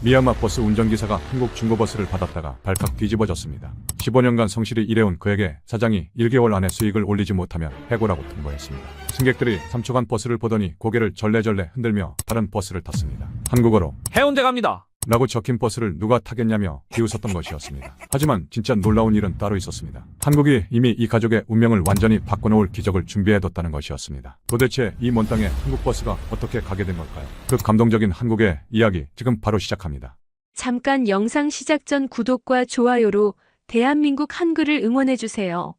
미얀마 버스 운전기사가 한국 중고버스를 받았다가 발칵 뒤집어졌습니다. 15년간 성실히 일해온 그에게 사장이 1개월 안에 수익을 올리지 못하면 해고라고 통보했습니다. 승객들이 3초간 버스를 보더니 고개를 절레절레 흔들며 다른 버스를 탔습니다. 한국어로 해운대 갑니다. 라고 적힌 버스를 누가 타겠냐며 비웃었던 것이었습니다. 하지만 진짜 놀라운 일은 따로 있었습니다. 한국이 이미 이 가족의 운명을 완전히 바꿔놓을 기적을 준비해뒀다는 것이었습니다. 도대체 이 먼 땅에 한국 버스가 어떻게 가게 된 걸까요? 그 감동적인 한국의 이야기 지금 바로 시작합니다. 잠깐 영상 시작 전 구독과 좋아요로 대한민국 한글을 응원해주세요.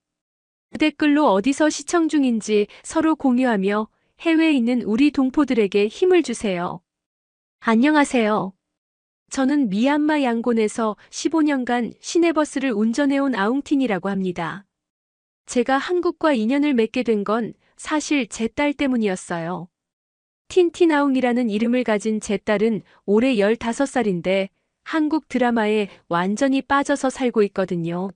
댓글로 어디서 시청 중인지 서로 공유하며 해외에 있는 우리 동포들에게 힘을 주세요. 안녕하세요. 저는 미얀마 양곤에서 15년간 시내버스를 운전해온 아웅틴이라고 합니다. 제가 한국과 인연을 맺게 된 건 사실 제 딸 때문이었어요. 틴틴아웅이라는 이름을 가진 제 딸은 올해 15살인데 한국 드라마에 완전히 빠져서 살고 있거든요.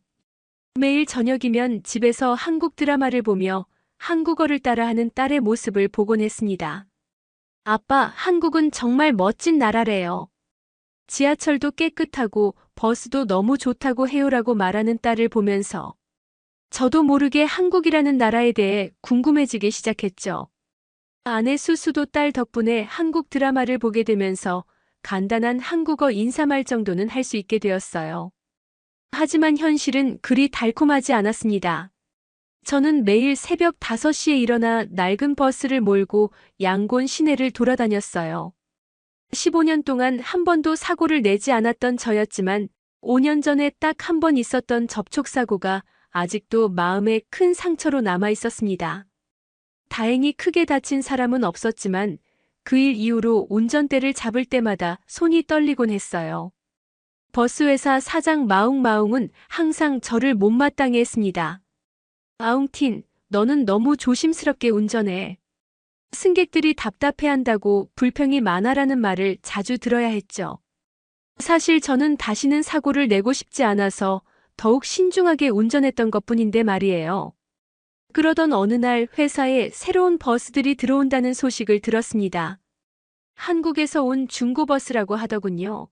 매일 저녁이면 집에서 한국 드라마를 보며 한국어를 따라하는 딸의 모습을 보곤 했습니다. 아빠, 한국은 정말 멋진 나라래요. 지하철도 깨끗하고 버스도 너무 좋다고 해요라고 말하는 딸을 보면서 저도 모르게 한국이라는 나라에 대해 궁금해지기 시작했죠. 아내 수수도 딸 덕분에 한국 드라마를 보게 되면서 간단한 한국어 인사말 정도는 할 수 있게 되었어요. 하지만 현실은 그리 달콤하지 않았습니다. 저는 매일 새벽 5시에 일어나 낡은 버스를 몰고 양곤 시내를 돌아다녔어요. 15년 동안 한 번도 사고를 내지 않았던 저였지만 5년 전에 딱 한 번 있었던 접촉사고가 아직도 마음에 큰 상처로 남아 있었습니다. 다행히 크게 다친 사람은 없었지만 그 일 이후로 운전대를 잡을 때마다 손이 떨리곤 했어요. 버스회사 사장 마웅마웅은 항상 저를 못마땅해 했습니다. 아웅틴, 너는 너무 조심스럽게 운전해. 승객들이 답답해한다고 불평이 많아라는 말을 자주 들어야 했죠. 사실 저는 다시는 사고를 내고 싶지 않아서 더욱 신중하게 운전했던 것뿐인데 말이에요. 그러던 어느 날 회사에 새로운 버스들이 들어온다는 소식을 들었습니다. 한국에서 온 중고버스라고 하더군요.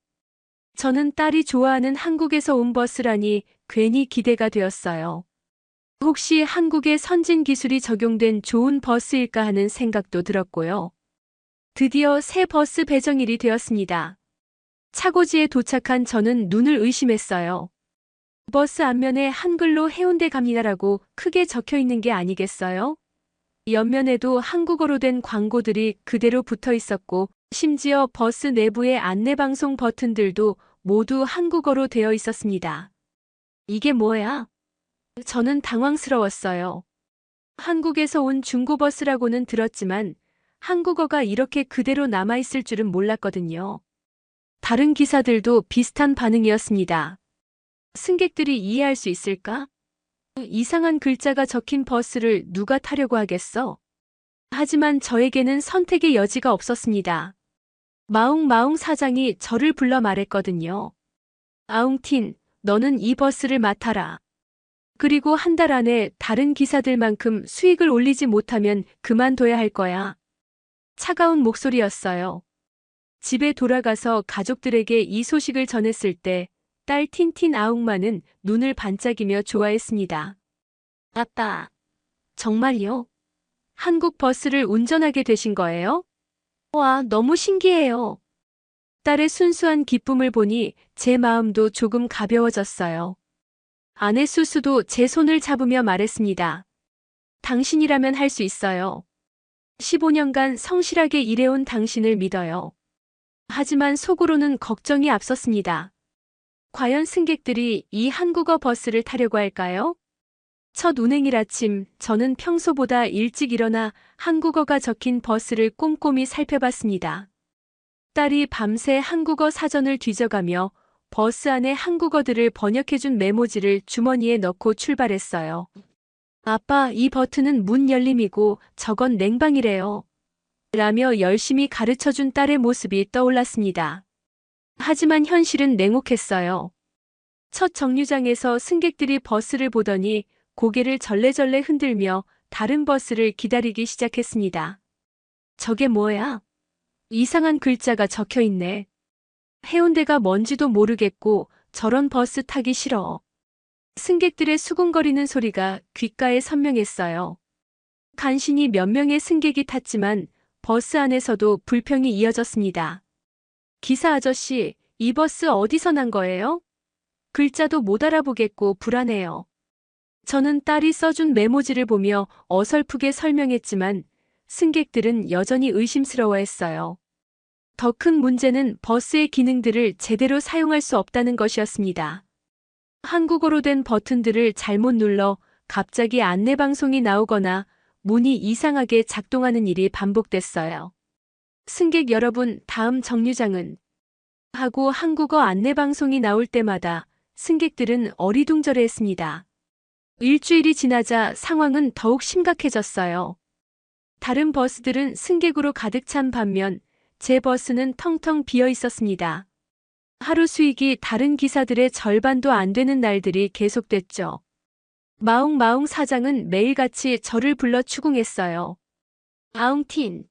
저는 딸이 좋아하는 한국에서 온 버스라니 괜히 기대가 되었어요. 혹시 한국의 선진 기술이 적용된 좋은 버스일까 하는 생각도 들었고요. 드디어 새 버스 배정일이 되었습니다. 차고지에 도착한 저는 눈을 의심했어요. 버스 앞면에 한글로 해운대 갑니다라고 크게 적혀 있는 게 아니겠어요? 옆면에도 한국어로 된 광고들이 그대로 붙어 있었고 심지어 버스 내부의 안내방송 버튼들도 모두 한국어로 되어 있었습니다. 이게 뭐야? 저는 당황스러웠어요. 한국에서 온 중고버스라고는 들었지만 한국어가 이렇게 그대로 남아있을 줄은 몰랐거든요. 다른 기사들도 비슷한 반응이었습니다. 승객들이 이해할 수 있을까? 이상한 글자가 적힌 버스를 누가 타려고 하겠어? 하지만 저에게는 선택의 여지가 없었습니다. 마웅마웅 사장이 저를 불러 말했거든요. 아웅틴, 너는 이 버스를 맡아라. 그리고 한 달 안에 다른 기사들만큼 수익을 올리지 못하면 그만둬야 할 거야. 차가운 목소리였어요. 집에 돌아가서 가족들에게 이 소식을 전했을 때 딸 틴틴 아웅마는 눈을 반짝이며 좋아했습니다. 아빠, 정말요? 한국 버스를 운전하게 되신 거예요? 와, 너무 신기해요. 딸의 순수한 기쁨을 보니 제 마음도 조금 가벼워졌어요. 아내 수수도 제 손을 잡으며 말했습니다. 당신이라면 할 수 있어요. 15년간 성실하게 일해온 당신을 믿어요. 하지만 속으로는 걱정이 앞섰습니다. 과연 승객들이 이 한국어 버스를 타려고 할까요? 첫 운행일 아침, 저는 평소보다 일찍 일어나 한국어가 적힌 버스를 꼼꼼히 살펴봤습니다. 딸이 밤새 한국어 사전을 뒤져가며 버스 안에 한국어들을 번역해준 메모지를 주머니에 넣고 출발했어요. 아빠, 이 버튼은 문 열림이고 저건 냉방이래요. 라며 열심히 가르쳐준 딸의 모습이 떠올랐습니다. 하지만 현실은 냉혹했어요. 첫 정류장에서 승객들이 버스를 보더니 고개를 절레절레 흔들며 다른 버스를 기다리기 시작했습니다. 저게 뭐야? 이상한 글자가 적혀 있네. 해운대가 뭔지도 모르겠고 저런 버스 타기 싫어. 승객들의 수군거리는 소리가 귓가에 선명했어요. 간신히 몇 명의 승객이 탔지만 버스 안에서도 불평이 이어졌습니다. 기사 아저씨, 이 버스 어디서 난 거예요? 글자도 못 알아보겠고 불안해요. 저는 딸이 써준 메모지를 보며 어설프게 설명했지만 승객들은 여전히 의심스러워했어요. 더 큰 문제는 버스의 기능들을 제대로 사용할 수 없다는 것이었습니다. 한국어로 된 버튼들을 잘못 눌러 갑자기 안내방송이 나오거나 문이 이상하게 작동하는 일이 반복됐어요. 승객 여러분, 다음 정류장은 하고 한국어 안내방송이 나올 때마다 승객들은 어리둥절해했습니다. 일주일이 지나자 상황은 더욱 심각해졌어요. 다른 버스들은 승객으로 가득 찬 반면 제 버스는 텅텅 비어 있었습니다. 하루 수익이 다른 기사들의 절반도 안 되는 날들이 계속됐죠. 마웅마웅 사장은 매일같이 저를 불러 추궁했어요. 아웅틴,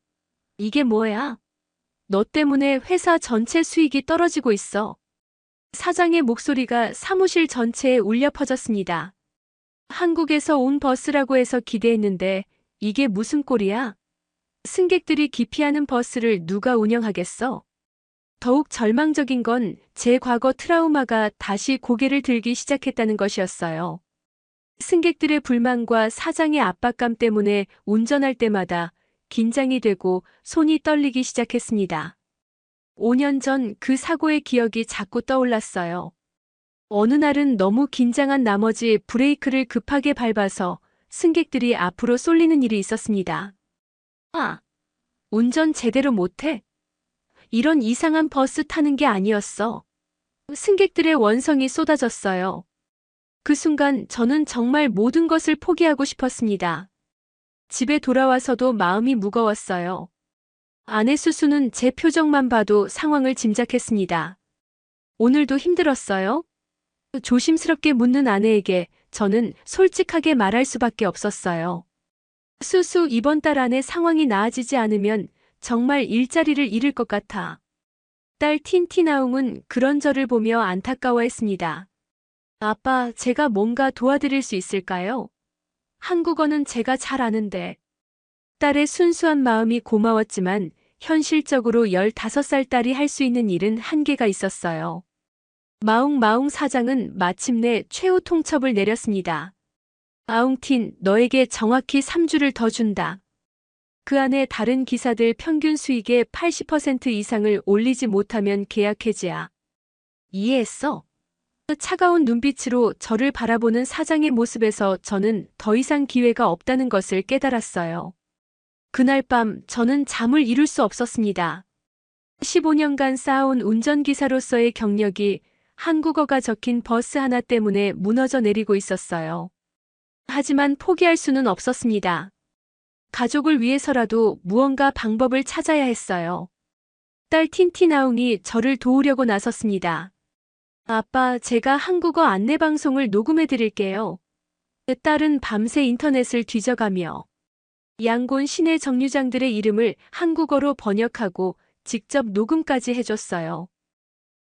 이게 뭐야? 너 때문에 회사 전체 수익이 떨어지고 있어. 사장의 목소리가 사무실 전체에 울려 퍼졌습니다. 한국에서 온 버스라고 해서 기대했는데 이게 무슨 꼴이야? 승객들이 기피하는 버스를 누가 운영하겠어? 더욱 절망적인 건 제 과거 트라우마가 다시 고개를 들기 시작했다는 것이었어요. 승객들의 불만과 사장의 압박감 때문에 운전할 때마다 긴장이 되고 손이 떨리기 시작했습니다. 5년 전 그 사고의 기억이 자꾸 떠올랐어요. 어느 날은 너무 긴장한 나머지 브레이크를 급하게 밟아서 승객들이 앞으로 쏠리는 일이 있었습니다. 아, 운전 제대로 못해? 이런 이상한 버스 타는 게 아니었어. 승객들의 원성이 쏟아졌어요. 그 순간 저는 정말 모든 것을 포기하고 싶었습니다. 집에 돌아와서도 마음이 무거웠어요. 아내 수수는 제 표정만 봐도 상황을 짐작했습니다. 오늘도 힘들었어요? 조심스럽게 묻는 아내에게 저는 솔직하게 말할 수밖에 없었어요. 수수, 이번 달 안에 상황이 나아지지 않으면 정말 일자리를 잃을 것 같아. 딸 틴티나웅은 그런 저를 보며 안타까워했습니다. 아빠, 제가 뭔가 도와드릴 수 있을까요? 한국어는 제가 잘 아는데. 딸의 순수한 마음이 고마웠지만 현실적으로 15살 딸이 할 수 있는 일은 한계가 있었어요. 마웅마웅 사장은 마침내 최후 통첩을 내렸습니다. 아웅틴, 너에게 정확히 3주를 더 준다. 그 안에 다른 기사들 평균 수익의 80% 이상을 올리지 못하면 계약 해지야. 이해했어? 차가운 눈빛으로 저를 바라보는 사장의 모습에서 저는 더 이상 기회가 없다는 것을 깨달았어요. 그날 밤 저는 잠을 이룰 수 없었습니다. 15년간 쌓아온 운전기사로서의 경력이 한국어가 적힌 버스 하나 때문에 무너져 내리고 있었어요. 하지만 포기할 수는 없었습니다. 가족을 위해서라도 무언가 방법을 찾아야 했어요. 딸 틴티나웅이 저를 도우려고 나섰습니다. 아빠, 제가 한국어 안내방송을 녹음해 드릴게요. 딸은 밤새 인터넷을 뒤져가며 양곤 시내 정류장들의 이름을 한국어로 번역하고 직접 녹음까지 해줬어요.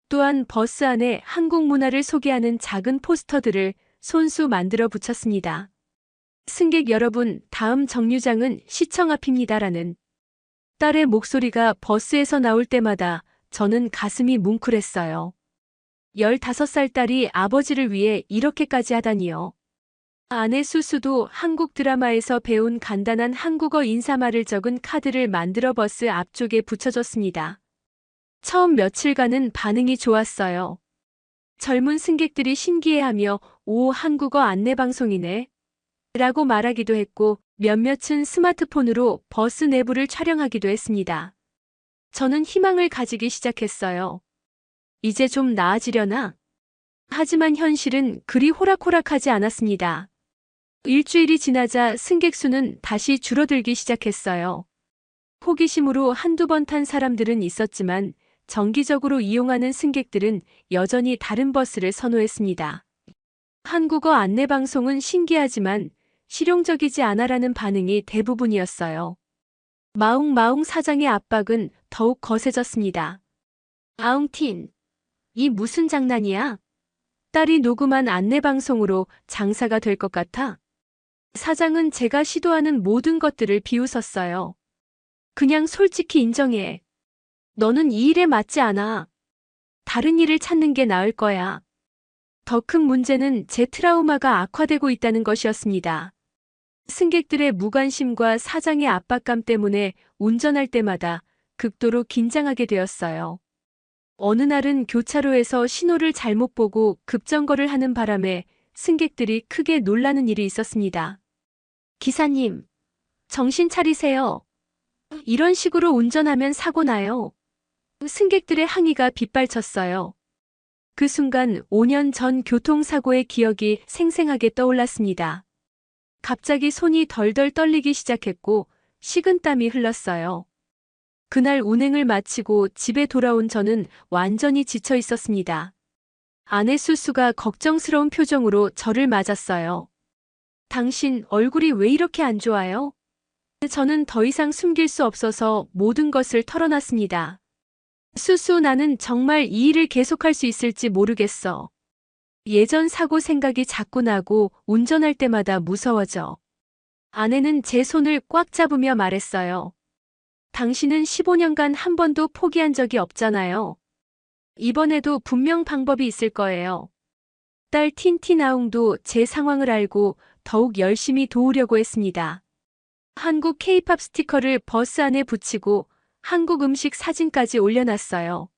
또한 버스 안에 한국 문화를 소개하는 작은 포스터들을 손수 만들어 붙였습니다. 승객 여러분, 다음 정류장은 시청 앞입니다라는 딸의 목소리가 버스에서 나올 때마다 저는 가슴이 뭉클했어요. 15살 딸이 아버지를 위해 이렇게까지 하다니요. 아내 수수도 한국 드라마에서 배운 간단한 한국어 인사말을 적은 카드를 만들어 버스 앞쪽에 붙여줬습니다. 처음 며칠간은 반응이 좋았어요. 젊은 승객들이 신기해하며 오, 한국어 안내방송이네 라고 말하기도 했고 몇몇은 스마트폰으로 버스 내부를 촬영하기도 했습니다. 저는 희망을 가지기 시작했어요. 이제 좀 나아지려나? 하지만 현실은 그리 호락호락하지 않았습니다. 일주일이 지나자 승객 수는 다시 줄어들기 시작했어요. 호기심으로 한두 번 탄 사람들은 있었지만 정기적으로 이용하는 승객들은 여전히 다른 버스를 선호했습니다. 한국어 안내방송은 신기하지만 실용적이지 않아라는 반응이 대부분이었어요. 마웅마웅 사장의 압박은 더욱 거세졌습니다. 아웅틴, 이 무슨 장난이야? 딸이 녹음한 안내방송으로 장사가 될 것 같아? 사장은 제가 시도하는 모든 것들을 비웃었어요. 그냥 솔직히 인정해. 너는 이 일에 맞지 않아. 다른 일을 찾는 게 나을 거야. 더 큰 문제는 제 트라우마가 악화되고 있다는 것이었습니다. 승객들의 무관심과 사장의 압박감 때문에 운전할 때마다 극도로 긴장하게 되었어요. 어느 날은 교차로에서 신호를 잘못 보고 급정거를 하는 바람에 승객들이 크게 놀라는 일이 있었습니다. 기사님, 정신 차리세요. 이런 식으로 운전하면 사고 나요. 승객들의 항의가 빗발쳤어요. 그 순간 5년 전 교통사고의 기억이 생생하게 떠올랐습니다. 갑자기 손이 덜덜 떨리기 시작했고 식은땀이 흘렀어요. 그날 운행을 마치고 집에 돌아온 저는 완전히 지쳐 있었습니다. 아내 수수가 걱정스러운 표정으로 저를 맞았어요. 당신 얼굴이 왜 이렇게 안 좋아요? 저는 더 이상 숨길 수 없어서 모든 것을 털어놨습니다. 수수, 나는 정말 이 일을 계속할 수 있을지 모르겠어. 예전 사고 생각이 자꾸 나고 운전할 때마다 무서워져. 아내는 제 손을 꽉 잡으며 말했어요. 당신은 15년간 한 번도 포기한 적이 없잖아요. 이번에도 분명 방법이 있을 거예요. 딸 틴티나웅도 제 상황을 알고 더욱 열심히 도우려고 했습니다. 한국 K-팝 스티커를 버스 안에 붙이고 한국 음식 사진까지 올려놨어요.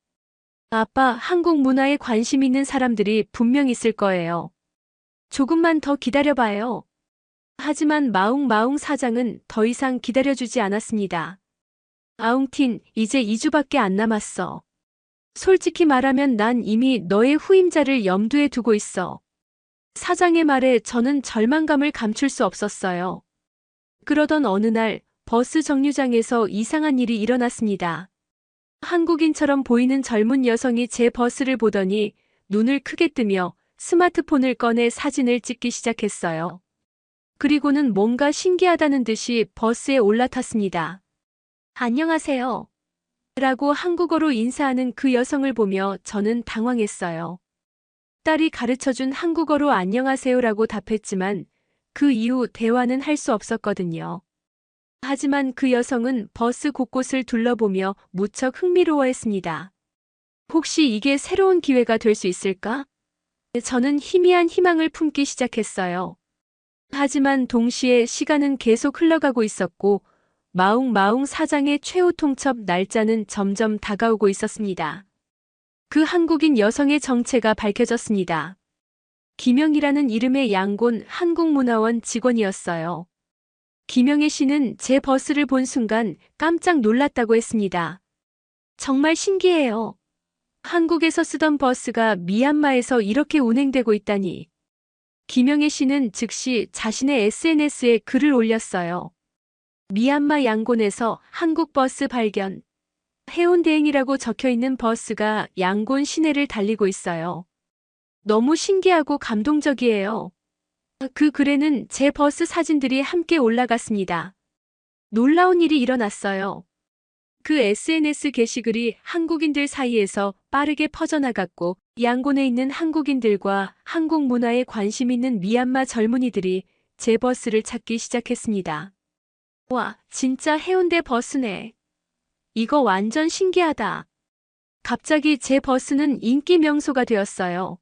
아빠, 한국 문화에 관심 있는 사람들이 분명 있을 거예요. 조금만 더 기다려봐요. 하지만 마웅마웅 사장은 더 이상 기다려주지 않았습니다. 아웅틴, 이제 2주밖에 안 남았어. 솔직히 말하면 난 이미 너의 후임자를 염두에 두고 있어. 사장의 말에 저는 절망감을 감출 수 없었어요. 그러던 어느 날 버스 정류장에서 이상한 일이 일어났습니다. 한국인처럼 보이는 젊은 여성이 제 버스를 보더니 눈을 크게 뜨며 스마트폰을 꺼내 사진을 찍기 시작했어요. 그리고는 뭔가 신기하다는 듯이 버스에 올라탔습니다. 안녕하세요. 라고 한국어로 인사하는 그 여성을 보며 저는 당황했어요. 딸이 가르쳐준 한국어로 안녕하세요라고 답했지만 그 이후 대화는 할 수 없었거든요. 하지만 그 여성은 버스 곳곳을 둘러보며 무척 흥미로워했습니다. 혹시 이게 새로운 기회가 될 수 있을까? 저는 희미한 희망을 품기 시작했어요. 하지만 동시에 시간은 계속 흘러가고 있었고 마웅마웅 사장의 최후 통첩 날짜는 점점 다가오고 있었습니다. 그 한국인 여성의 정체가 밝혀졌습니다. 김영이라는 이름의 양곤 한국문화원 직원이었어요. 김영애 씨는 제 버스를 본 순간 깜짝 놀랐다고 했습니다. 정말 신기해요. 한국에서 쓰던 버스가 미얀마에서 이렇게 운행되고 있다니. 김영애 씨는 즉시 자신의 SNS에 글을 올렸어요. 미얀마 양곤에서 한국 버스 발견. 해운대행이라고 적혀있는 버스가 양곤 시내를 달리고 있어요. 너무 신기하고 감동적이에요. 그 글에는 제 버스 사진들이 함께 올라갔습니다. 놀라운 일이 일어났어요. 그 SNS 게시글이 한국인들 사이에서 빠르게 퍼져나갔고 양곤에 있는 한국인들과 한국 문화에 관심 있는 미얀마 젊은이들이 제 버스를 찾기 시작했습니다. 와, 진짜 해운대 버스네. 이거 완전 신기하다. 갑자기 제 버스는 인기 명소가 되었어요.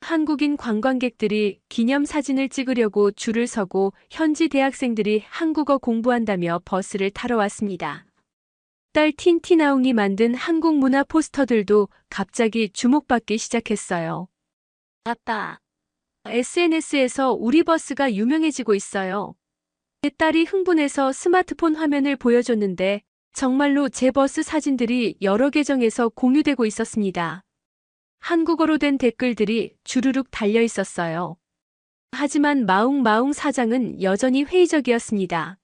한국인 관광객들이 기념사진을 찍으려고 줄을 서고 현지 대학생들이 한국어 공부한다며 버스를 타러 왔습니다. 딸 틴티나웅이 만든 한국 문화 포스터들도 갑자기 주목받기 시작했어요. 아빠, SNS에서 우리 버스가 유명해지고 있어요. 제 딸이 흥분해서 스마트폰 화면을 보여줬는데 정말로 제 버스 사진들이 여러 계정에서 공유되고 있었습니다. 한국어로 된 댓글들이 주르륵 달려 있었어요. 하지만 마웅마웅 사장은 여전히 회의적이었습니다.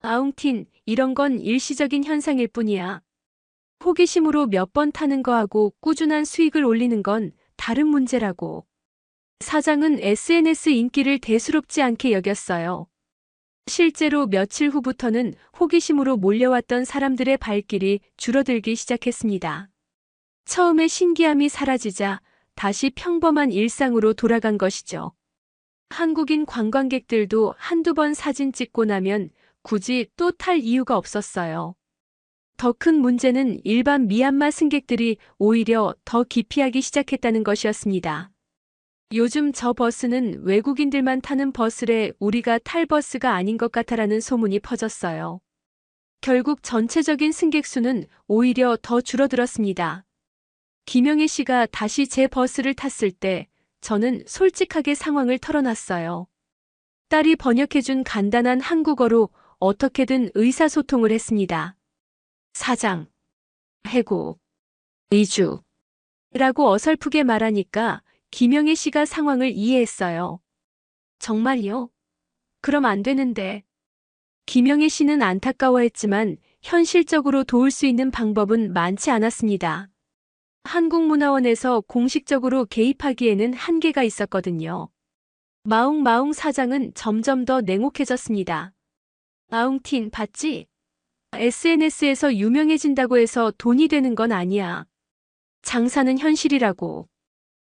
아웅틴, 이런 건 일시적인 현상일 뿐이야. 호기심으로 몇 번 타는 거하고 꾸준한 수익을 올리는 건 다른 문제라고. 사장은 SNS 인기를 대수롭지 않게 여겼어요. 실제로 며칠 후부터는 호기심으로 몰려왔던 사람들의 발길이 줄어들기 시작했습니다. 처음에 신기함이 사라지자 다시 평범한 일상으로 돌아간 것이죠. 한국인 관광객들도 한두 번 사진 찍고 나면 굳이 또 탈 이유가 없었어요. 더 큰 문제는 일반 미얀마 승객들이 오히려 더 기피하기 시작했다는 것이었습니다. 요즘 저 버스는 외국인들만 타는 버스래, 우리가 탈 버스가 아닌 것 같아라는 소문이 퍼졌어요. 결국 전체적인 승객 수는 오히려 더 줄어들었습니다. 김영애 씨가 다시 제 버스를 탔을 때 저는 솔직하게 상황을 털어놨어요. 딸이 번역해준 간단한 한국어로 어떻게든 의사소통을 했습니다. 사장, 해고, 이주 라고 어설프게 말하니까 김영애 씨가 상황을 이해했어요. 정말요? 그럼 안 되는데. 김영애 씨는 안타까워했지만 현실적으로 도울 수 있는 방법은 많지 않았습니다. 한국문화원에서 공식적으로 개입하기에는 한계가 있었거든요. 마웅마웅 사장은 점점 더 냉혹해졌습니다. 마웅틴 봤지? SNS에서 유명해진다고 해서 돈이 되는 건 아니야. 장사는 현실이라고.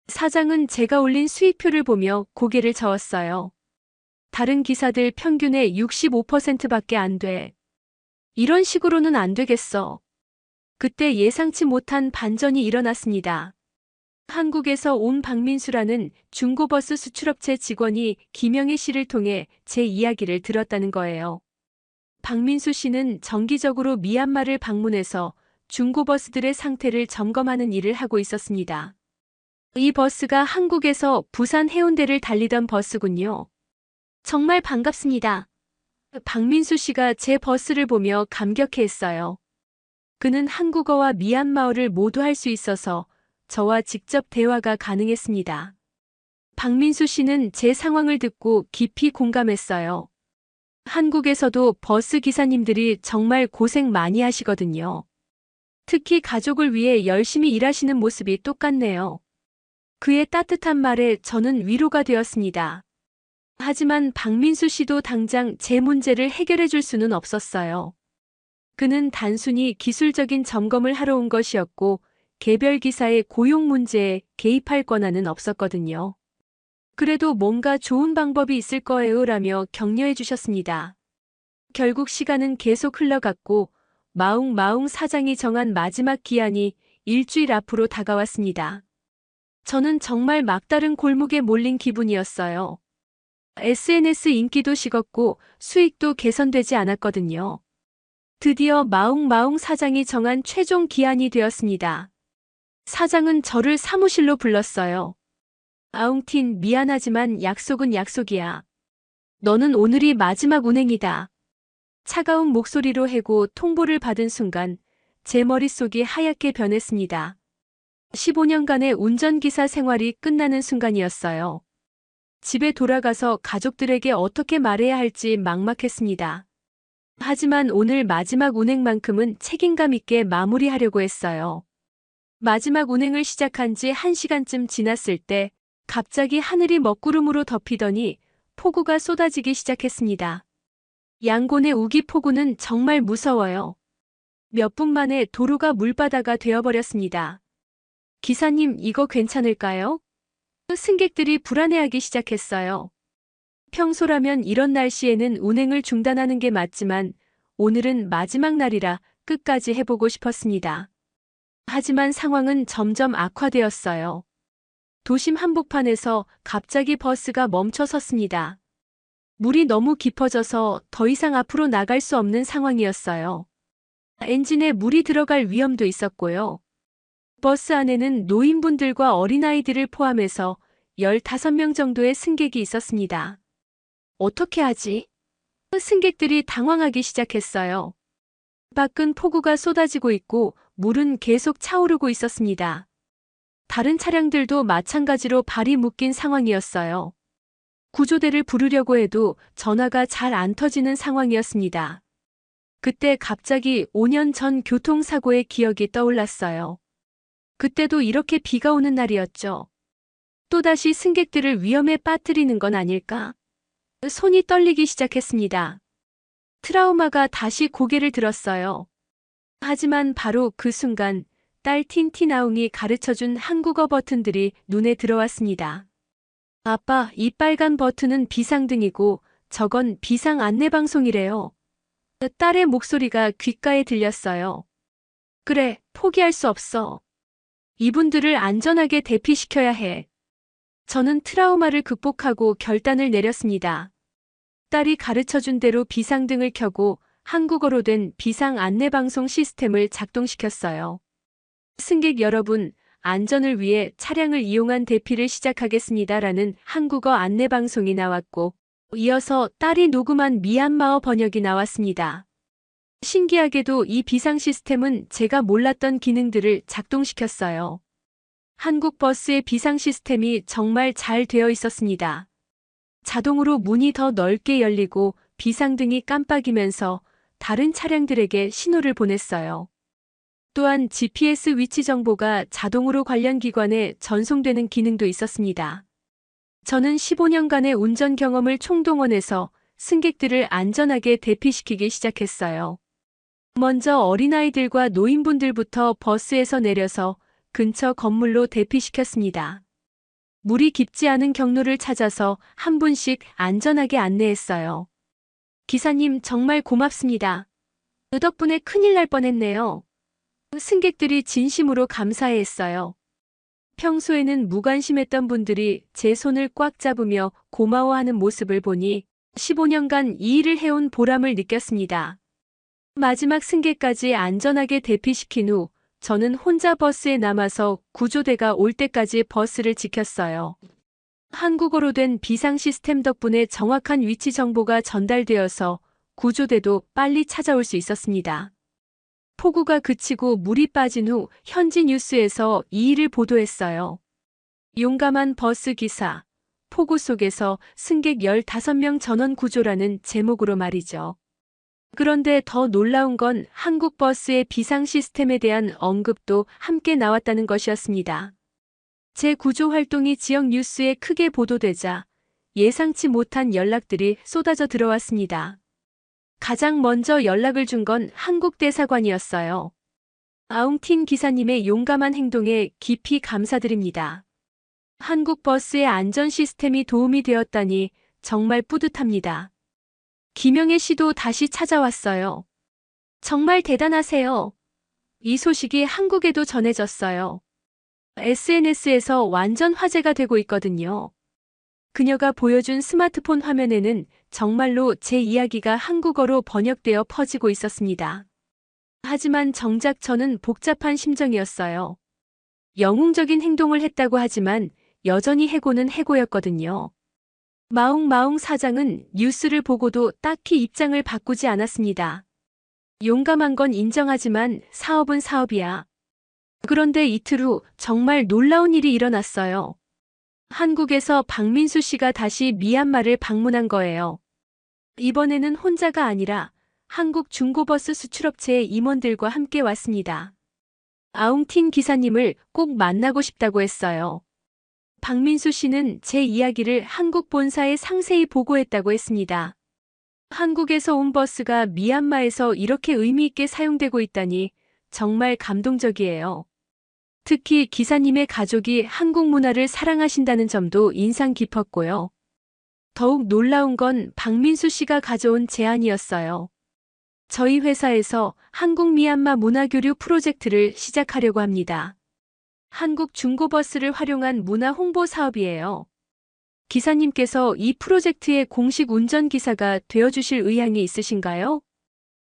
사장은 제가 올린 수익표를 보며 고개를 저었어요. 다른 기사들 평균의 65%밖에 안 돼. 이런 식으로는 안 되겠어. 그때 예상치 못한 반전이 일어났습니다. 한국에서 온 박민수라는 중고버스 수출업체 직원이 김영애 씨를 통해 제 이야기를 들었다는 거예요. 박민수 씨는 정기적으로 미얀마를 방문해서 중고버스들의 상태를 점검하는 일을 하고 있었습니다. 이 버스가 한국에서 부산 해운대를 달리던 버스군요. 정말 반갑습니다. 박민수 씨가 제 버스를 보며 감격해했어요. 그는 한국어와 미얀마어를 모두 할 수 있어서 저와 직접 대화가 가능했습니다. 박민수 씨는 제 상황을 듣고 깊이 공감했어요. 한국에서도 버스 기사님들이 정말 고생 많이 하시거든요. 특히 가족을 위해 열심히 일하시는 모습이 똑같네요. 그의 따뜻한 말에 저는 위로가 되었습니다. 하지만 박민수 씨도 당장 제 문제를 해결해 줄 수는 없었어요. 그는 단순히 기술적인 점검을 하러 온 것이었고 개별 기사의 고용 문제에 개입할 권한은 없었거든요. 그래도 뭔가 좋은 방법이 있을 거예요라며 격려해 주셨습니다. 결국 시간은 계속 흘러갔고 마웅마웅 사장이 정한 마지막 기한이 일주일 앞으로 다가왔습니다. 저는 정말 막다른 골목에 몰린 기분이었어요. SNS 인기도 식었고 수익도 개선되지 않았거든요. 드디어 마웅마웅 사장이 정한 최종 기한이 되었습니다. 사장은 저를 사무실로 불렀어요. 아웅틴, 미안하지만 약속은 약속이야. 너는 오늘이 마지막 운행이다. 차가운 목소리로 해고 통보를 받은 순간 제 머릿속이 하얗게 변했습니다. 15년간의 운전기사 생활이 끝나는 순간이었어요. 집에 돌아가서 가족들에게 어떻게 말해야 할지 막막했습니다. 하지만 오늘 마지막 운행만큼은 책임감 있게 마무리하려고 했어요. 마지막 운행을 시작한 지 1시간쯤 지났을 때 갑자기 하늘이 먹구름으로 덮이더니 폭우가 쏟아지기 시작했습니다. 양곤의 우기폭우는 정말 무서워요. 몇 분 만에 도로가 물바다가 되어버렸습니다. 기사님, 이거 괜찮을까요? 승객들이 불안해하기 시작했어요. 평소라면 이런 날씨에는 운행을 중단하는 게 맞지만 오늘은 마지막 날이라 끝까지 해보고 싶었습니다. 하지만 상황은 점점 악화되었어요. 도심 한복판에서 갑자기 버스가 멈춰 섰습니다. 물이 너무 깊어져서 더 이상 앞으로 나갈 수 없는 상황이었어요. 엔진에 물이 들어갈 위험도 있었고요. 버스 안에는 노인분들과 어린아이들을 포함해서 15명 정도의 승객이 있었습니다. 어떻게 하지? 승객들이 당황하기 시작했어요. 밖은 폭우가 쏟아지고 있고 물은 계속 차오르고 있었습니다. 다른 차량들도 마찬가지로 발이 묶인 상황이었어요. 구조대를 부르려고 해도 전화가 잘 안 터지는 상황이었습니다. 그때 갑자기 5년 전 교통사고의 기억이 떠올랐어요. 그때도 이렇게 비가 오는 날이었죠. 또다시 승객들을 위험에 빠뜨리는 건 아닐까? 손이 떨리기 시작했습니다. 트라우마가 다시 고개를 들었어요. 하지만 바로 그 순간 딸 틴티나웅이 가르쳐준 한국어 버튼들이 눈에 들어왔습니다. 아빠, 이 빨간 버튼은 비상등이고 저건 비상 안내방송이래요. 딸의 목소리가 귓가에 들렸어요. 그래, 포기할 수 없어. 이분들을 안전하게 대피시켜야 해. 저는 트라우마를 극복하고 결단을 내렸습니다. 딸이 가르쳐준 대로 비상등을 켜고 한국어로 된 비상 안내방송 시스템을 작동시켰어요. 승객 여러분, 안전을 위해 차량을 이용한 대피를 시작하겠습니다라는 한국어 안내방송이 나왔고, 이어서 딸이 녹음한 미얀마어 번역이 나왔습니다. 신기하게도 이 비상 시스템은 제가 몰랐던 기능들을 작동시켰어요. 한국 버스의 비상 시스템이 정말 잘 되어 있었습니다. 자동으로 문이 더 넓게 열리고 비상등이 깜빡이면서 다른 차량들에게 신호를 보냈어요. 또한 GPS 위치 정보가 자동으로 관련 기관에 전송되는 기능도 있었습니다. 저는 15년간의 운전 경험을 총동원해서 승객들을 안전하게 대피시키기 시작했어요. 먼저 어린아이들과 노인분들부터 버스에서 내려서 근처 건물로 대피시켰습니다. 물이 깊지 않은 경로를 찾아서 한 분씩 안전하게 안내했어요. 기사님 정말 고맙습니다. 덕분에 큰일 날 뻔했네요. 승객들이 진심으로 감사해했어요. 평소에는 무관심했던 분들이 제 손을 꽉 잡으며 고마워하는 모습을 보니 15년간 이 일을 해온 보람을 느꼈습니다. 마지막 승객까지 안전하게 대피시킨 후 저는 혼자 버스에 남아서 구조대가 올 때까지 버스를 지켰어요. 한국어로 된 비상 시스템 덕분에 정확한 위치 정보가 전달되어서 구조대도 빨리 찾아올 수 있었습니다. 폭우가 그치고 물이 빠진 후 현지 뉴스에서 이 일을 보도했어요. 용감한 버스 기사, 폭우 속에서 승객 15명 전원 구조라는 제목으로 말이죠. 그런데 더 놀라운 건 한국 버스의 비상 시스템에 대한 언급도 함께 나왔다는 것이었습니다. 제 구조 활동이 지역 뉴스에 크게 보도되자 예상치 못한 연락들이 쏟아져 들어왔습니다. 가장 먼저 연락을 준 건 한국 대사관이었어요. 아웅틴 기사님의 용감한 행동에 깊이 감사드립니다. 한국 버스의 안전 시스템이 도움이 되었다니 정말 뿌듯합니다. 김영애 씨도 다시 찾아왔어요. 정말 대단하세요. 이 소식이 한국에도 전해졌어요. SNS에서 완전 화제가 되고 있거든요. 그녀가 보여준 스마트폰 화면에는 정말로 제 이야기가 한국어로 번역되어 퍼지고 있었습니다. 하지만 정작 저는 복잡한 심정이었어요. 영웅적인 행동을 했다고 하지만 여전히 해고는 해고였거든요. 마웅마웅 사장은 뉴스를 보고도 딱히 입장을 바꾸지 않았습니다. 용감한 건 인정하지만 사업은 사업이야. 그런데 이틀 후 정말 놀라운 일이 일어났어요. 한국에서 박민수 씨가 다시 미얀마를 방문한 거예요. 이번에는 혼자가 아니라 한국 중고버스 수출업체의 임원들과 함께 왔습니다. 아웅틴 기사님을 꼭 만나고 싶다고 했어요. 박민수 씨는 제 이야기를 한국 본사에 상세히 보고했다고 했습니다. 한국에서 온 버스가 미얀마에서 이렇게 의미 있게 사용되고 있다니 정말 감동적이에요. 특히 기사님의 가족이 한국 문화를 사랑하신다는 점도 인상 깊었고요. 더욱 놀라운 건 박민수 씨가 가져온 제안이었어요. 저희 회사에서 한국 미얀마 문화교류 프로젝트를 시작하려고 합니다. 한국 중고버스를 활용한 문화 홍보 사업이에요. 기사님께서 이 프로젝트의 공식 운전기사가 되어주실 의향이 있으신가요?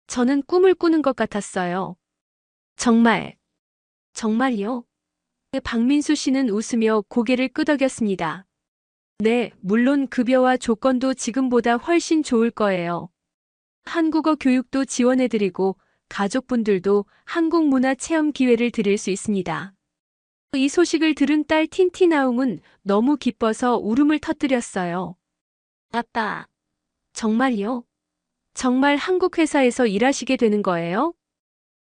저는 꿈을 꾸는 것 같았어요. 정말요? 박민수 씨는 웃으며 고개를 끄덕였습니다. 네, 물론 급여와 조건도 지금보다 훨씬 좋을 거예요. 한국어 교육도 지원해드리고 가족분들도 한국 문화 체험 기회를 드릴 수 있습니다. 이 소식을 들은 딸 틴티나웅은 너무 기뻐서 울음을 터뜨렸어요. 아빠, 정말요? 정말 한국 회사에서 일하시게 되는 거예요?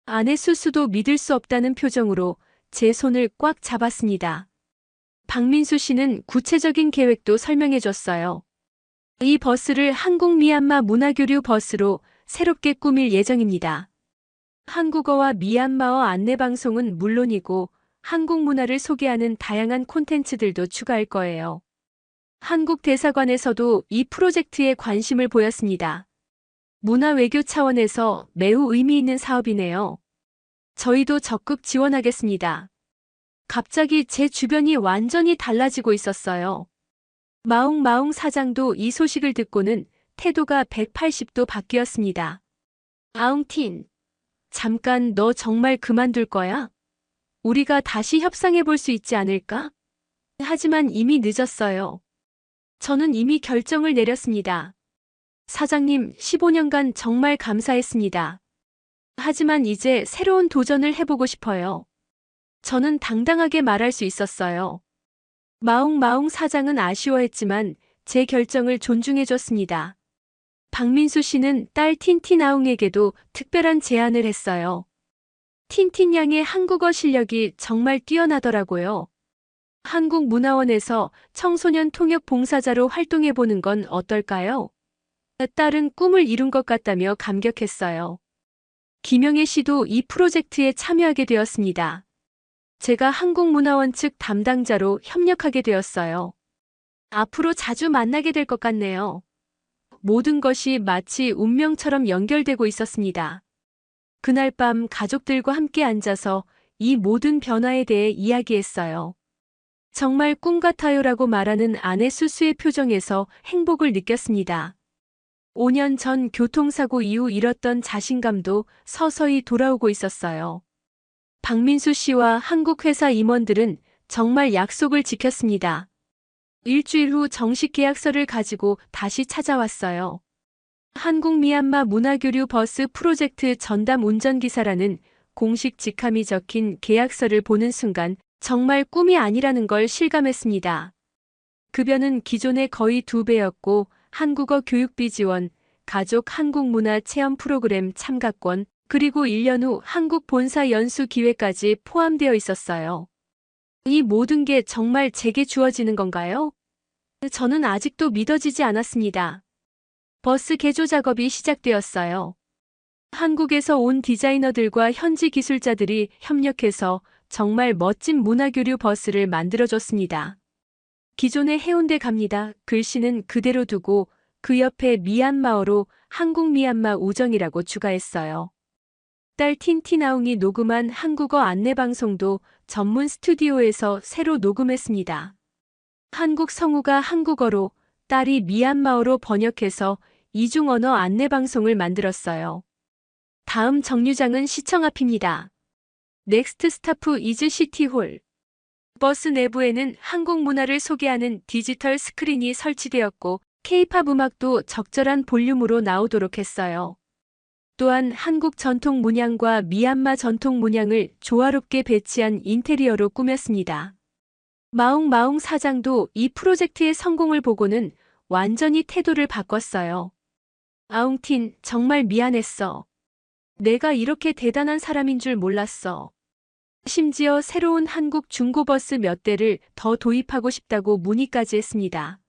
아내 수수도 믿을 수 없다는 표정으로 제 손을 꽉 잡았습니다. 박민수 씨는 구체적인 계획도 설명해 줬어요. 이 버스를 한국 미얀마 문화교류 버스로 새롭게 꾸밀 예정입니다. 한국어와 미얀마어 안내방송은 물론이고 한국 문화를 소개하는 다양한 콘텐츠들도 추가할 거예요. 한국 대사관에서도 이 프로젝트에 관심을 보였습니다. 문화 외교 차원에서 매우 의미 있는 사업이네요. 저희도 적극 지원하겠습니다. 갑자기 제 주변이 완전히 달라지고 있었어요. 마웅마웅 사장도 이 소식을 듣고는 태도가 180도 바뀌었습니다. 아웅틴, 잠깐 너 정말 그만둘 거야? 우리가 다시 협상해 볼 수 있지 않을까? 하지만 이미 늦었어요. 저는 이미 결정을 내렸습니다. 사장님, 15년간 정말 감사했습니다. 하지만 이제 새로운 도전을 해보고 싶어요. 저는 당당하게 말할 수 있었어요. 마웅마웅 사장은 아쉬워했지만 제 결정을 존중해줬습니다. 박민수 씨는 딸 틴틴아웅에게도 특별한 제안을 했어요. 틴틴 양의 한국어 실력이 정말 뛰어나더라고요. 한국문화원에서 청소년 통역 봉사자로 활동해보는 건 어떨까요? 딸은 꿈을 이룬 것 같다며 감격했어요. 김영애 씨도 이 프로젝트에 참여하게 되었습니다. 제가 한국문화원 측 담당자로 협력하게 되었어요. 앞으로 자주 만나게 될 것 같네요. 모든 것이 마치 운명처럼 연결되고 있었습니다. 그날 밤 가족들과 함께 앉아서 이 모든 변화에 대해 이야기했어요. 정말 꿈 같아요라고 말하는 아내 수수의 표정에서 행복을 느꼈습니다. 5년 전 교통사고 이후 잃었던 자신감도 서서히 돌아오고 있었어요. 박민수 씨와 한국 회사 임원들은 정말 약속을 지켰습니다. 일주일 후 정식 계약서를 가지고 다시 찾아왔어요. 한국 미얀마 문화교류 버스 프로젝트 전담 운전기사라는 공식 직함이 적힌 계약서를 보는 순간 정말 꿈이 아니라는 걸 실감했습니다. 급여는 기존의 거의 2배였고 한국어 교육비 지원, 가족 한국문화 체험 프로그램 참가권, 그리고 1년 후 한국 본사 연수 기회까지 포함되어 있었어요. 이 모든 게 정말 제게 주어지는 건가요? 저는 아직도 믿어지지 않았습니다. 버스 개조 작업이 시작되었어요. 한국에서 온 디자이너들과 현지 기술자들이 협력해서 정말 멋진 문화교류 버스를 만들어줬습니다. 기존의 해운대 갑니다 글씨는 그대로 두고 그 옆에 미얀마어로 한국 미얀마 우정이라고 추가했어요. 딸 틴티나웅이 녹음한 한국어 안내방송도 전문 스튜디오에서 새로 녹음했습니다. 한국 성우가 한국어로, 딸이 미얀마어로 번역해서 이중언어 안내방송을 만들었어요. 다음 정류장은 시청 앞입니다. 넥스트 스타프 이즈 시티홀. 버스 내부에는 한국 문화를 소개하는 디지털 스크린이 설치되었고 K-팝 음악도 적절한 볼륨으로 나오도록 했어요. 또한 한국 전통 문양과 미얀마 전통 문양을 조화롭게 배치한 인테리어로 꾸몄습니다. 마웅마웅 사장도 이 프로젝트의 성공을 보고는 완전히 태도를 바꿨어요. 아웅틴, 정말 미안했어. 내가 이렇게 대단한 사람인 줄 몰랐어. 심지어 새로운 한국 중고버스 몇 대를 더 도입하고 싶다고 문의까지 했습니다.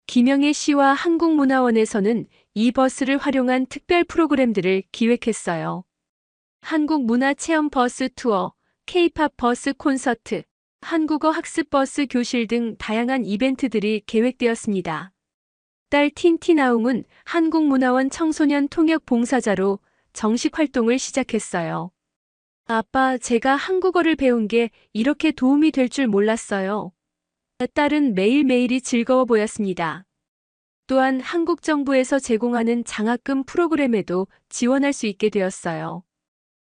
김영애 씨와 한국문화원에서는 이 버스를 활용한 특별 프로그램들을 기획했어요. 한국문화체험 버스 투어, K-팝 버스 콘서트, 한국어 학습 버스 교실 등 다양한 이벤트들이 계획되었습니다. 딸 틴티나웅은 한국문화원 청소년 통역 봉사자로 정식 활동을 시작했어요. 아빠, 제가 한국어를 배운 게 이렇게 도움이 될 줄 몰랐어요. 딸은 매일매일이 즐거워 보였습니다. 또한 한국 정부에서 제공하는 장학금 프로그램에도 지원할 수 있게 되었어요.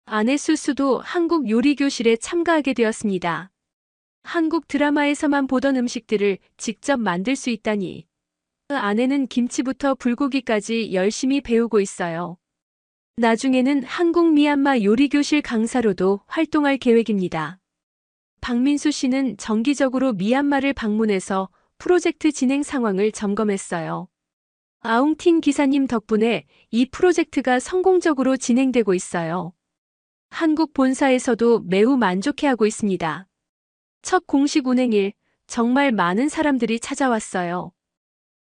아내 수수도 한국 요리교실에 참가하게 되었습니다. 한국 드라마에서만 보던 음식들을 직접 만들 수 있다니. 아내는 김치부터 불고기까지 열심히 배우고 있어요. 나중에는 한국 미얀마 요리교실 강사로도 활동할 계획입니다. 박민수 씨는 정기적으로 미얀마를 방문해서 프로젝트 진행 상황을 점검했어요. 아웅틴 기사님 덕분에 이 프로젝트가 성공적으로 진행되고 있어요. 한국 본사에서도 매우 만족해하고 있습니다. 첫 공식 운행일, 정말 많은 사람들이 찾아왔어요.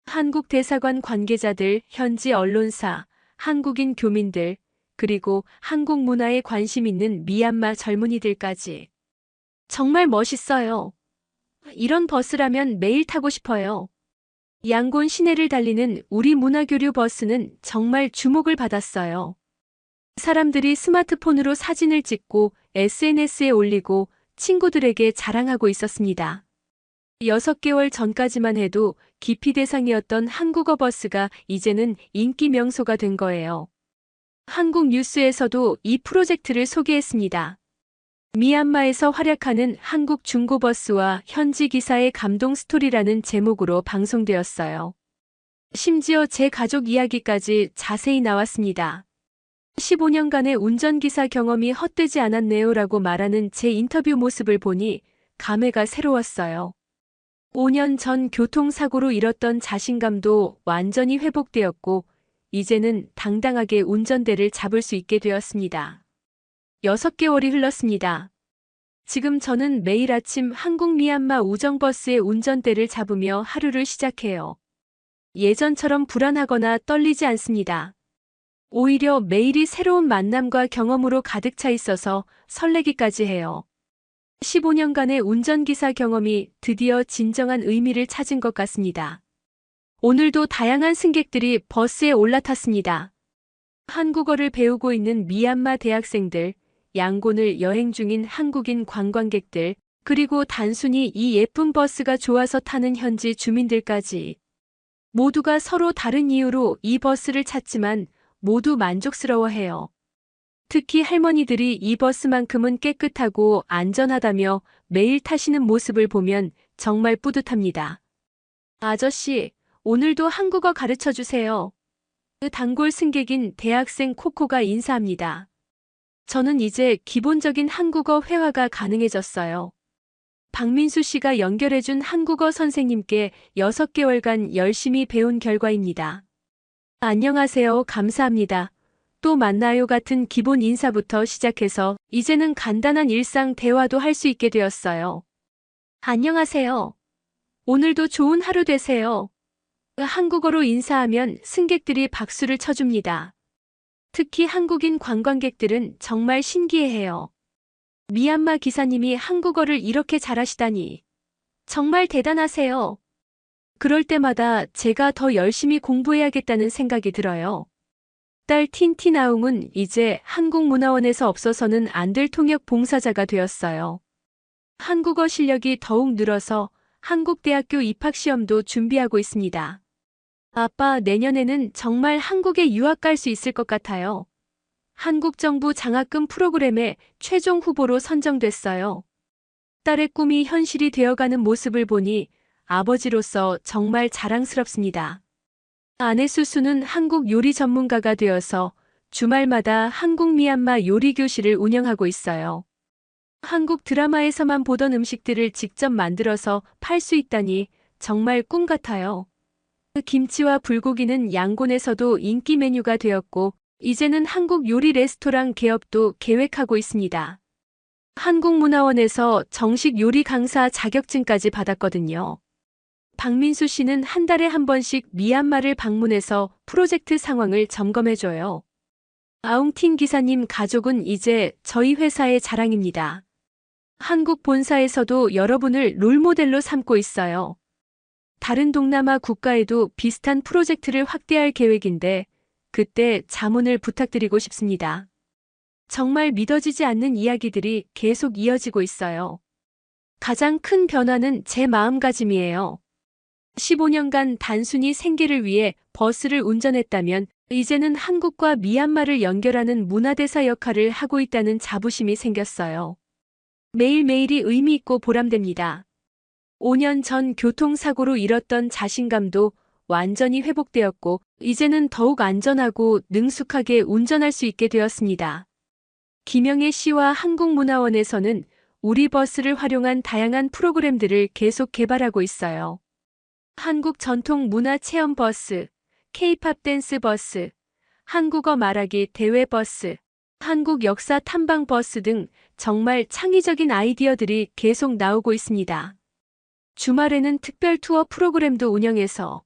한국 대사관 관계자들, 현지 언론사, 한국인 교민들, 그리고 한국 문화에 관심 있는 미얀마 젊은이들까지. 정말 멋있어요. 이런 버스라면 매일 타고 싶어요. 양곤 시내를 달리는 우리 문화교류 버스는 정말 주목을 받았어요. 사람들이 스마트폰으로 사진을 찍고 SNS에 올리고 친구들에게 자랑하고 있었습니다. 6개월 전까지만 해도 기피 대상이었던 한국어 버스가 이제는 인기 명소가 된 거예요. 한국 뉴스에서도 이 프로젝트를 소개했습니다. 미얀마에서 활약하는 한국 중고버스와 현지 기사의 감동 스토리라는 제목으로 방송되었어요. 심지어 제 가족 이야기까지 자세히 나왔습니다. 15년간의 운전기사 경험이 헛되지 않았네요라고 말하는 제 인터뷰 모습을 보니 감회가 새로웠어요. 5년 전 교통사고로 잃었던 자신감도 완전히 회복되었고, 이제는 당당하게 운전대를 잡을 수 있게 되었습니다. 6개월이 흘렀습니다. 지금 저는 매일 아침 한국 미얀마 우정버스의 운전대를 잡으며 하루를 시작해요. 예전처럼 불안하거나 떨리지 않습니다. 오히려 매일이 새로운 만남과 경험으로 가득 차 있어서 설레기까지 해요. 15년간의 운전기사 경험이 드디어 진정한 의미를 찾은 것 같습니다. 오늘도 다양한 승객들이 버스에 올라탔습니다. 한국어를 배우고 있는 미얀마 대학생들, 양곤을 여행 중인 한국인 관광객들, 그리고 단순히 이 예쁜 버스가 좋아서 타는 현지 주민들까지. 모두가 서로 다른 이유로 이 버스를 찾지만 모두 만족스러워해요. 특히 할머니들이 이 버스만큼은 깨끗하고 안전하다며 매일 타시는 모습을 보면 정말 뿌듯합니다. 아저씨, 오늘도 한국어 가르쳐 주세요. 단골 승객인 대학생 코코가 인사합니다. 저는 이제 기본적인 한국어 회화가 가능해졌어요. 박민수 씨가 연결해준 한국어 선생님께 6개월간 열심히 배운 결과입니다. 안녕하세요. 감사합니다. 또 만나요 같은 기본 인사부터 시작해서 이제는 간단한 일상 대화도 할 수 있게 되었어요. 안녕하세요. 오늘도 좋은 하루 되세요. 한국어로 인사하면 승객들이 박수를 쳐줍니다. 특히 한국인 관광객들은 정말 신기해해요. 미얀마 기사님이 한국어를 이렇게 잘하시다니. 정말 대단하세요. 그럴 때마다 제가 더 열심히 공부해야겠다는 생각이 들어요. 딸 틴티나웅은 이제 한국문화원에서 없어서는 안 될 통역 봉사자가 되었어요. 한국어 실력이 더욱 늘어서 한국대학교 입학시험도 준비하고 있습니다. 아빠, 내년에는 정말 한국에 유학 갈 수 있을 것 같아요. 한국 정부 장학금 프로그램에 최종 후보로 선정됐어요. 딸의 꿈이 현실이 되어가는 모습을 보니 아버지로서 정말 자랑스럽습니다. 아내 수수는 한국 요리 전문가가 되어서 주말마다 한국 미얀마 요리 교실을 운영하고 있어요. 한국 드라마에서만 보던 음식들을 직접 만들어서 팔 수 있다니 정말 꿈 같아요. 김치와 불고기는 양곤에서도 인기 메뉴가 되었고, 이제는 한국 요리 레스토랑 개업도 계획하고 있습니다. 한국문화원에서 정식 요리 강사 자격증까지 받았거든요. 박민수 씨는 한 달에 한 번씩 미얀마를 방문해서 프로젝트 상황을 점검해줘요. 아웅틴 기사님 가족은 이제 저희 회사의 자랑입니다. 한국 본사에서도 여러분을 롤모델로 삼고 있어요. 다른 동남아 국가에도 비슷한 프로젝트를 확대할 계획인데 그때 자문을 부탁드리고 싶습니다. 정말 믿어지지 않는 이야기들이 계속 이어지고 있어요. 가장 큰 변화는 제 마음가짐이에요. 15년간 단순히 생계를 위해 버스를 운전했다면 이제는 한국과 미얀마를 연결하는 문화대사 역할을 하고 있다는 자부심이 생겼어요. 매일매일이 의미 있고 보람됩니다. 5년 전 교통사고로 잃었던 자신감도 완전히 회복되었고 이제는 더욱 안전하고 능숙하게 운전할 수 있게 되었습니다. 김영애 씨와 한국문화원에서는 우리 버스를 활용한 다양한 프로그램들을 계속 개발하고 있어요. 한국 전통 문화 체험 버스, K-팝 댄스 버스, 한국어 말하기 대회 버스, 한국 역사 탐방 버스 등 정말 창의적인 아이디어들이 계속 나오고 있습니다. 주말에는 특별 투어 프로그램도 운영해서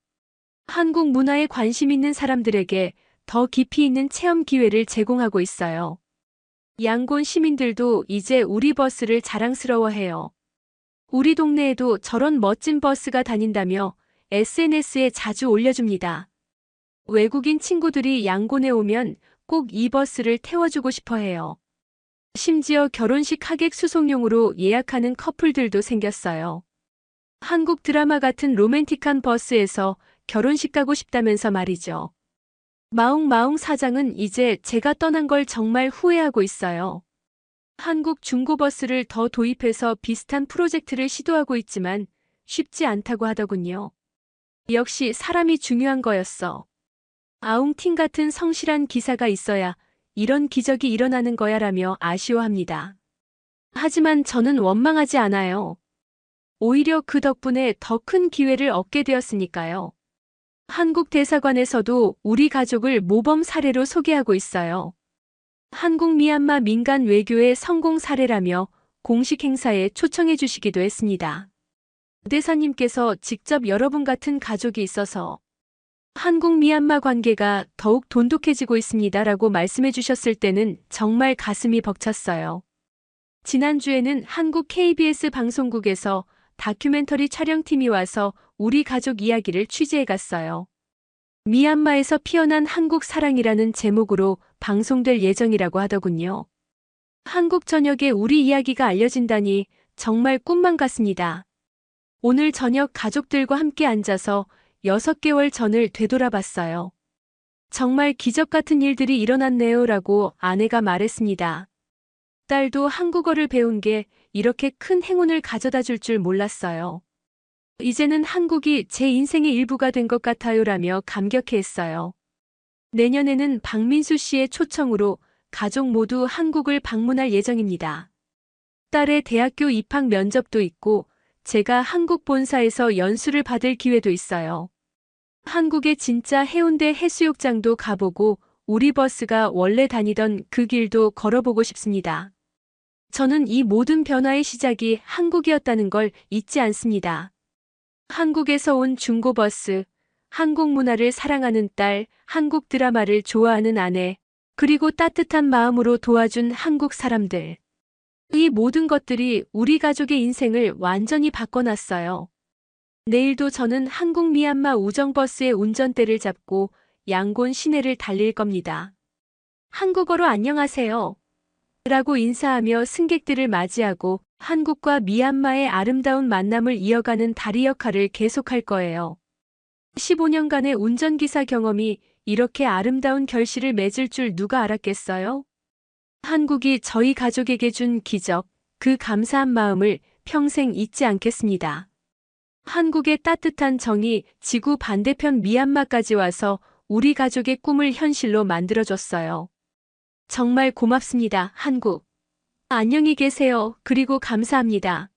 한국 문화에 관심 있는 사람들에게 더 깊이 있는 체험 기회를 제공하고 있어요. 양곤 시민들도 이제 우리 버스를 자랑스러워해요. 우리 동네에도 저런 멋진 버스가 다닌다며 SNS에 자주 올려줍니다. 외국인 친구들이 양곤에 오면 꼭 이 버스를 태워주고 싶어 해요. 심지어 결혼식 하객 수송용으로 예약하는 커플들도 생겼어요. 한국 드라마 같은 로맨틱한 버스에서 결혼식 가고 싶다면서 말이죠. 마웅마웅 사장은 이제 제가 떠난 걸 정말 후회하고 있어요. 한국 중고버스를 더 도입해서 비슷한 프로젝트를 시도하고 있지만 쉽지 않다고 하더군요. 역시 사람이 중요한 거였어. 아웅팅 같은 성실한 기사가 있어야 이런 기적이 일어나는 거야 라며 아쉬워합니다. 하지만 저는 원망하지 않아요. 오히려 그 덕분에 더 큰 기회를 얻게 되었으니까요. 한국 대사관에서도 우리 가족을 모범 사례로 소개하고 있어요. 한국 미얀마 민간 외교의 성공 사례라며 공식 행사에 초청해 주시기도 했습니다. 대사님께서 직접 여러분 같은 가족이 있어서 한국 미얀마 관계가 더욱 돈독해지고 있습니다라고 말씀해 주셨을 때는 정말 가슴이 벅찼어요. 지난주에는 한국 KBS 방송국에서 다큐멘터리 촬영팀이 와서 우리 가족 이야기를 취재해 갔어요. 미얀마에서 피어난 한국 사랑이라는 제목으로 방송될 예정이라고 하더군요. 한국 전역에 우리 이야기가 알려진다니 정말 꿈만 같습니다. 오늘 저녁 가족들과 함께 앉아서 6개월 전을 되돌아봤어요. 정말 기적 같은 일들이 일어났네요 라고 아내가 말했습니다. 딸도 한국어를 배운 게 이렇게 큰 행운을 가져다 줄 줄 몰랐어요. 이제는 한국이 제 인생의 일부가 된 것 같아요 라며 감격해했어요. 내년에는 박민수 씨의 초청으로 가족 모두 한국을 방문할 예정입니다. 딸의 대학교 입학 면접도 있고 제가 한국 본사에서 연수를 받을 기회도 있어요. 한국의 진짜 해운대 해수욕장도 가보고 우리 버스가 원래 다니던 그 길도 걸어보고 싶습니다. 저는 이 모든 변화의 시작이 한국이었다는 걸 잊지 않습니다. 한국에서 온 중고버스, 한국 문화를 사랑하는 딸, 한국 드라마를 좋아하는 아내, 그리고 따뜻한 마음으로 도와준 한국 사람들. 이 모든 것들이 우리 가족의 인생을 완전히 바꿔놨어요. 내일도 저는 한국 미얀마 우정버스의 운전대를 잡고 양곤 시내를 달릴 겁니다. 한국어로 안녕하세요. 라고 인사하며 승객들을 맞이하고 한국과 미얀마의 아름다운 만남을 이어가는 다리 역할을 계속할 거예요. 15년간의 운전기사 경험이 이렇게 아름다운 결실을 맺을 줄 누가 알았겠어요? 한국이 저희 가족에게 준 기적, 그 감사한 마음을 평생 잊지 않겠습니다. 한국의 따뜻한 정이 지구 반대편 미얀마까지 와서 우리 가족의 꿈을 현실로 만들어줬어요. 정말 고맙습니다, 한국. 안녕히 계세요. 그리고 감사합니다.